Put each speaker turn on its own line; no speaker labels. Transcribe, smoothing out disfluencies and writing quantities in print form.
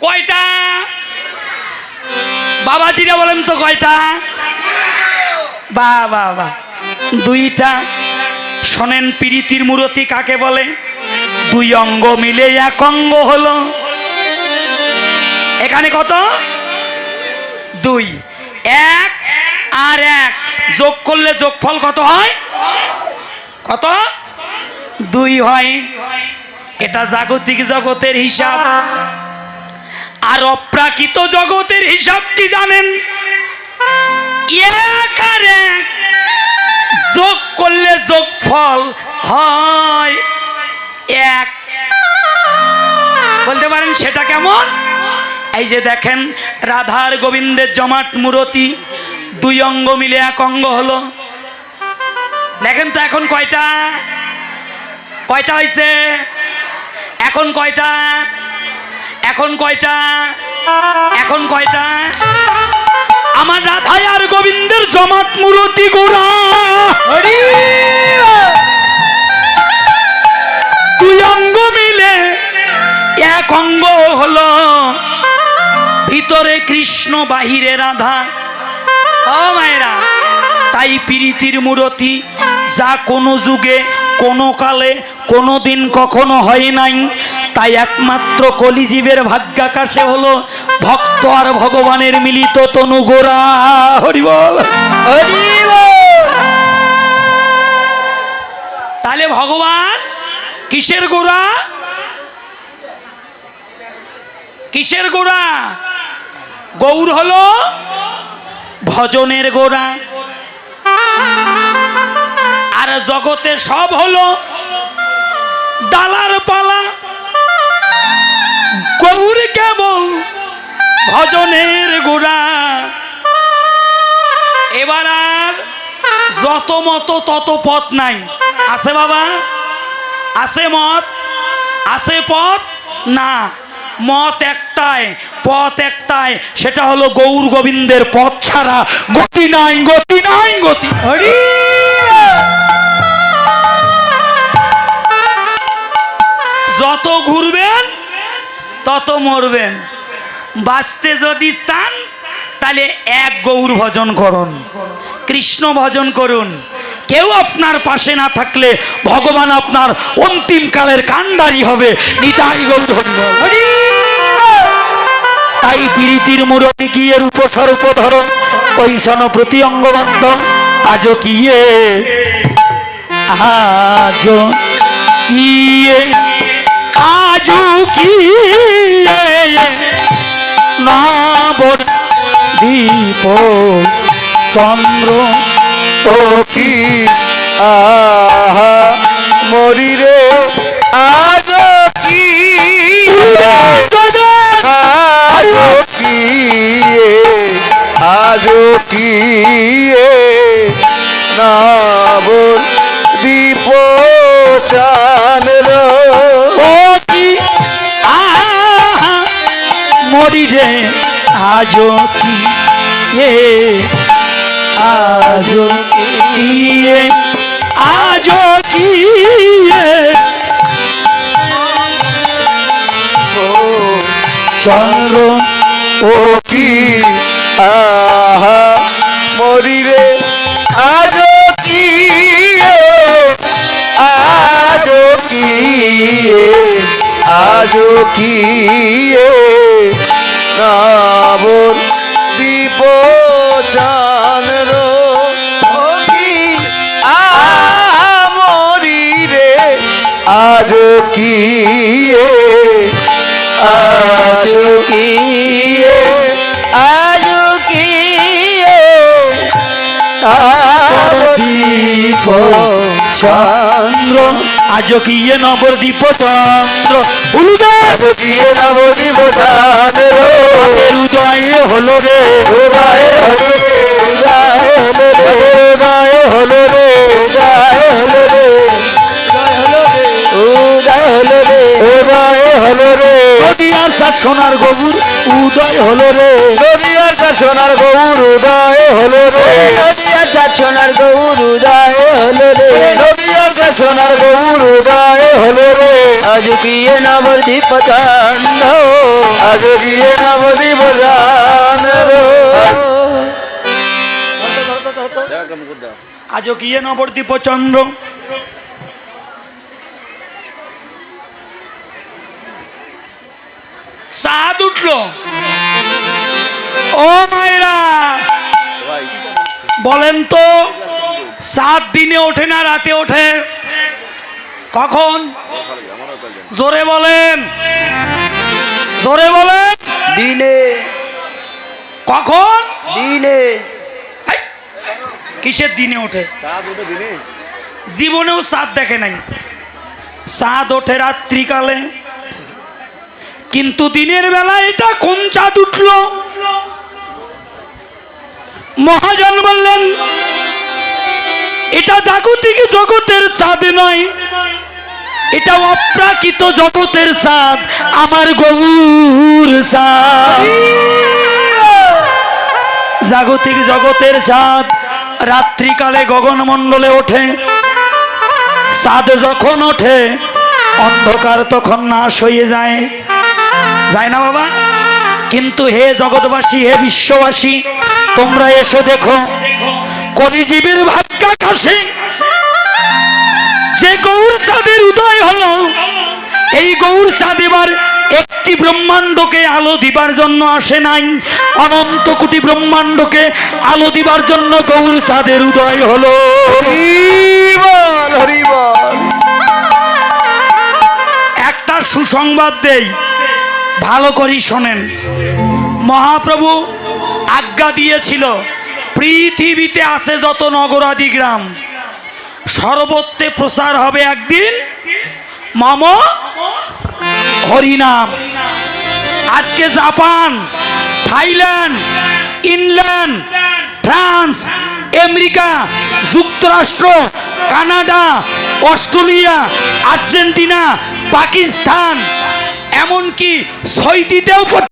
কয়টা? বাবাজিরা বলেন তো কয়টা? বাহ বাহ বাহ, দুইটা। শোনেন, প্রীতির মূরতি কাকে বলে? দুই অঙ্গ মিলে এক অঙ্গ হলো। এখানে কত? দুই। এক আর এক যোগ করলে যোগফল কত হয়? কত? দুই হয়। এটা জাগতিক জগতের হিসাব। আর অপ্রাকৃত জগতের হিসাব কি জানেন? এক আর এক যোগ করলে যোগফল হয় এক। বলতে পারেন সেটা কেমন? এই যে দেখেন, রাধার গোবিন্দের জমাট মূরতি, দুই অঙ্গ মিলে এক অঙ্গ হলো। দেখেন তো এখন কয়টা? কয়টা হয়েছে? এখন কয়টা? এখন কয়টা? এখন কয়টা? আমার রাধা আর গোবিন্দের জমাট মূরতি গোড়া দুই অঙ্গ মিলে এক অঙ্গ হলো। ভিতরে কৃষ্ণ, বাহিরে রাধা। ও মায়েরা, তাই প্রীতির মূরতি যা কোনো যুগে, কোনো কালে, কোনো দিন কখনো হয় নাই, তাই একমাত্র কলিজীবের ভাগ্যাকাশে হলো ভক্ত আর ভগবানের মিলিত তনু গোরা। হরি বল, হরি বল। তাহলে ভগবান কিসের গোরা? কিসের গোরা? গৌর হলো ভজনের গোরা। আর জগতে সব হলো ডালার পালা। গৌর কেবল ভজনের গোরা। এবার আর যত মত তত পথ নাই। আছে বাবা? আছে মত? আছে পথ? না, মত একটাই, পথ একটাই, সেটা হলো গৌর গোবিন্দের পথ ছাড়া গতি নাই, গতি নাই, গতি। যত ঘুরবেন তত মরবেন। বাঁচতে যদি চান তাহলে এক গৌর ভজন করুন, কৃষ্ণ ভজন করুন। কেউ আপনার পাশে না থাকলে ভগবান আপনার অন্তিম কালের কান্ডারি হবে। নিতাই গৌর হরি। তাই প্রীতির মূরতি কি এর উপসর্প ধরো, কৈশন প্রতি অঙ্গবন্ধ। আজো কিয়ে, আজো কিয়ে, আজো কিয়ে নবর দীপ চন্দ্র।
ও কি আহা মরি রে, আজ কি, আজ কি, আজ কি নাবর দীপ চাঁদ।
ও কি আহা মরি রে, আজো কি, আজো কি, আজো কি চন্দ্র।
ও কি আহা মরি রে, আজ কি, আজ কি, আজ কি নাবর দীপ চাঁদ। ও কি আহা মরি রে, আজ কি, আজ কি, আজ কি
দীপ চন্দ্র। আজো কি নবদ্বীপ চন্দ্র। উদয়
দিয়ে নবদ্বীপ চাঁদ।
উদয় হলো রে,
উদয় হলো রে, উদয় হলো রে, উদয় হলো রে, উদয় হলো রে, উদয় হলো রে, উদয় হলো রে।
নদিয়ার সাত সোনার গৌর উদয় হলো রে,
নদিয়ার সাত সোনার গৌর উদয় হলো রে, নদিয়ার সাত সোনার গৌর উদয় হলো রে, নদিয়ার সাত সোনার গৌর উদয় হলো রে। আজ কি নবদ্বীপ চাঁদ। আজ গিয়ে নবদ্বীপ জানরো
আজও গিয়ে নবদ্বীপ চন্দ্র সাদ উঠলো। ও মায়েরা বলেন তো, 7 দিনে ওঠে না রাতে ওঠে? কখন? জোরে বলেন, জোরে বলেন।
দিনে।
কখন?
দিনে।
এই, কিসের দিনে ওঠে? জীবনেও চাঁদ দেখে নাই। চাঁদ ওঠে রাত্রিকালে, কিন্তু দিনের বেলা এটা কোন চাঁদ উঠলো? মহাজন বললেন এটা জাগতিক জগতের চাঁদ নয়, এটা অপ্রাকৃত জগতের চাঁদ, আমার গৌর চাঁদ। জাগতিক জগতের চাঁদ রাত্রিকালে গগনমণ্ডলে ওঠে। চাঁদ যখন ওঠে অন্ধকার তখন নাশ হয়ে যায়, যায় না বাবা? কিন্তু হে জগৎবাসী, হে বিশ্ববাসী, তোমরা এসে দেখো কলিজীবের ভাগ্যাকাশে যে গৌর চাঁদের উদয় হলো, এই গৌর চাঁদ এবার একটি ব্রহ্মাণ্ডকে আলো দিবার জন্য আসে নাই, অনন্ত কোটি ব্রহ্মাণ্ডকে আলো দিবার জন্য গৌর চাঁদের উদয় হলো। একটা সুসংবাদ দেই, ভালো করে শোনেন। মহাপ্রভু আজ্ঞা দিয়েছিল পৃথিবীতে আছে যত নগরাদি গ্রাম সর্বত্রে প্রচার হবে একদিন মম হরিনাম। আজকে Japan, Thailand, England, France, America, যুক্তরাষ্ট্র, কানাডা, অস্ট্রেলিয়া, আর্জেন্টিনা, পাকিস্তান, এমনকি সৌদিতেও